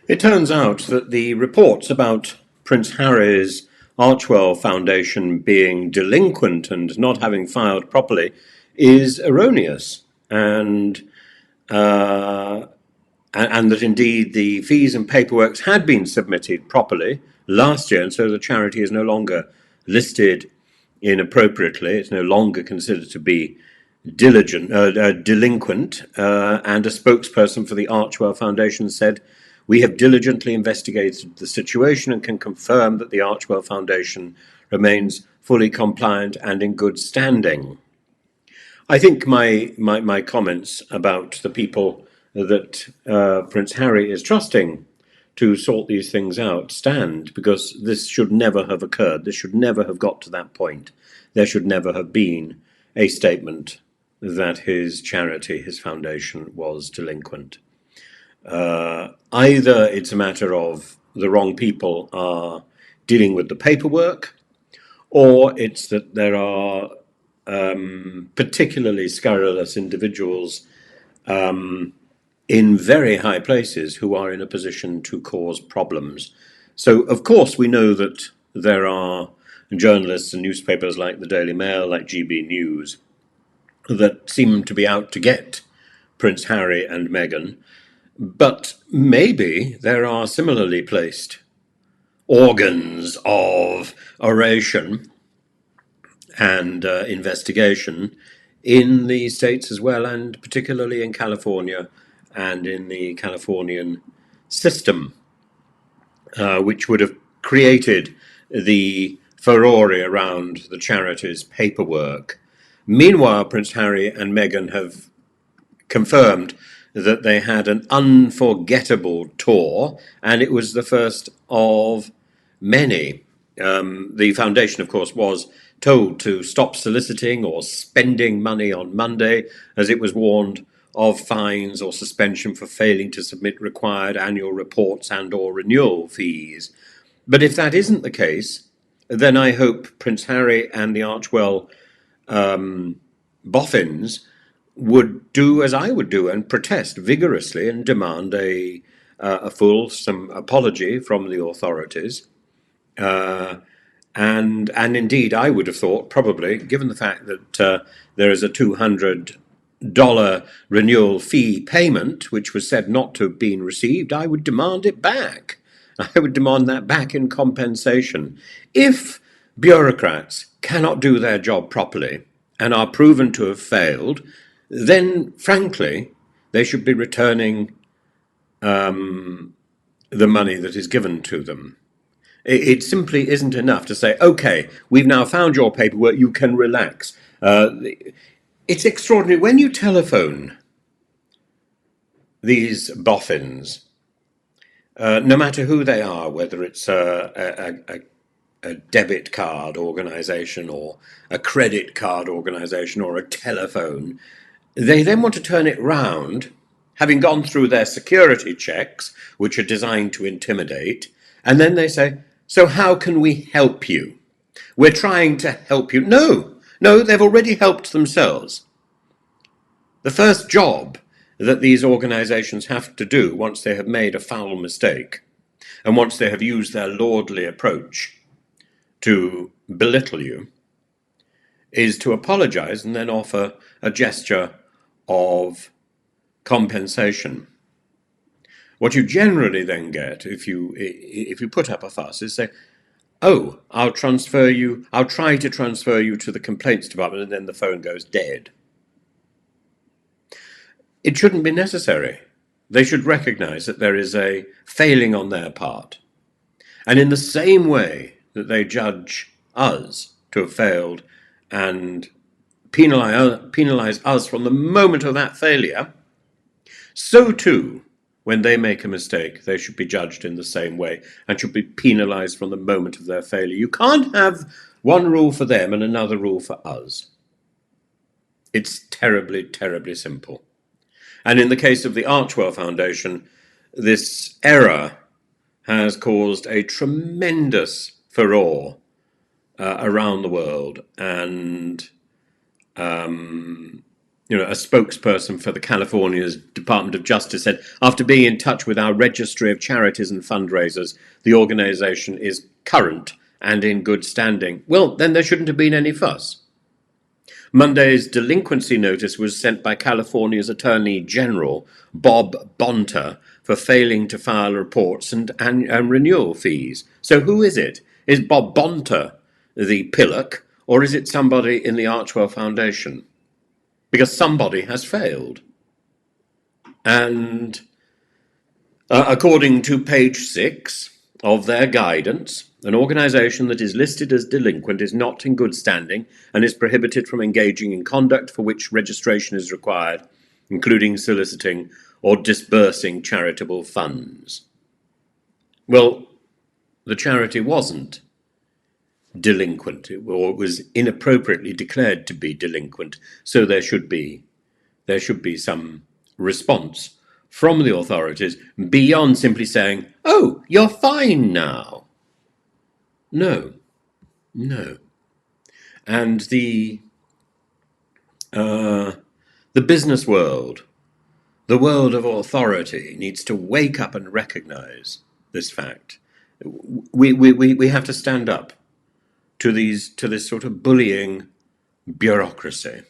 It turns out that the reports about Prince Harry's Archwell Foundation being delinquent and not having filed properly is erroneous, uh, and that indeed the fees and paperwork had been submitted properly last year, and so the charity is no longer listed inappropriately. It's no longer considered to be delinquent, and a spokesperson for the Archwell Foundation said, "We have diligently investigated the situation and can confirm that the Archwell Foundation remains fully compliant and in good standing." I think my comments about the people that Prince Harry is trusting to sort these things out stand, because this should never have occurred. This should never have got to that point. There should never have been a statement that his charity, his foundation, was delinquent. Either it's a matter of the wrong people are dealing with the paperwork, or it's that there are particularly scurrilous individuals in very high places who are in a position to cause problems. So, of course, we know that there are journalists and newspapers like the Daily Mail, like GB News, that seem to be out to get Prince Harry and Meghan, but maybe there are similarly placed organs of oration and investigation in the States as well, and particularly in California and in the Californian system, which would have created the furore around the charity's paperwork. Meanwhile, Prince Harry and Meghan have confirmed that they had an unforgettable tour, and it was the first of many. The foundation, of course, was told to stop soliciting or spending money on Monday, as it was warned of fines or suspension for failing to submit required annual reports and or renewal fees. But if that isn't the case, then I hope Prince Harry and the Archwell boffins would do as I would do and protest vigorously and demand a fulsome apology from the authorities. And indeed, I would have thought, probably, given the fact that there is a $200 renewal fee payment, which was said not to have been received, I would demand it back. I would demand that back in compensation. If bureaucrats cannot do their job properly and are proven to have failed, then, frankly, they should be returning the money that is given to them. It simply isn't enough to say, okay, we've now found your paperwork, you can relax. It's extraordinary. When you telephone these boffins, no matter who they are, whether it's a debit card organization or a credit card organization or a telephone, they then want to turn it round, having gone through their security checks, which are designed to intimidate, and then they say, so how can we help you? We're trying to help you. No, they've already helped themselves. The first job that these organizations have to do once they have made a foul mistake, and once they have used their lordly approach to belittle you, is to apologize and then offer a gesture of compensation. What you generally then get, if you put up a fuss, is say, oh, I'll try to transfer you to the complaints department, and then the phone goes dead. It shouldn't be necessary. They should recognize that there is a failing on their part. And in the same way that they judge us to have failed and penalize us from the moment of that failure, so too, when they make a mistake, they should be judged in the same way and should be penalized from the moment of their failure. You can't have one rule for them and another rule for us. It's terribly, terribly simple. And in the case of the Archwell Foundation, this error has caused a tremendous furore around the world, and A spokesperson for the California's Department of Justice said, after being in touch with our registry of charities and fundraisers, the organisation is current and in good standing. Well, then there shouldn't have been any fuss. Monday's delinquency notice was sent by California's Attorney General, Bob Bonta, for failing to file reports and renewal fees. So who is it? Is Bob Bonta the pillock, or is it somebody in the Archwell Foundation? Because somebody has failed. And according to page 6 of their guidance, an organisation that is listed as delinquent is not in good standing and is prohibited from engaging in conduct for which registration is required, including soliciting or disbursing charitable funds. Well, the charity wasn't delinquent, or it was inappropriately declared to be delinquent, so there should be some response from the authorities beyond simply saying, "Oh, you're fine now." No. And the business world, the world of authority, needs to wake up and recognize this fact. We have to stand up to this sort of bullying bureaucracy.